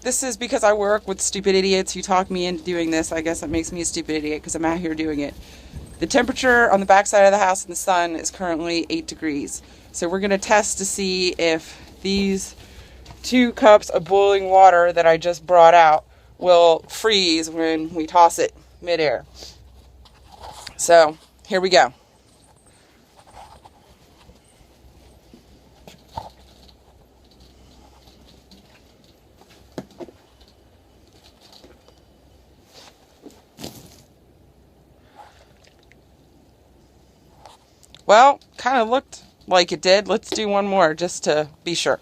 this is because I work with stupid idiots who talk me into doing this. I guess it makes me a stupid idiot because I'm out here doing it. The temperature on the backside of the house in the sun is currently 8 degrees. So we're going to test to see if these 2 cups of boiling water that I just brought out will freeze when we toss it midair. So here we go. Well, kind of looked like it did. Let's do one more just to be sure.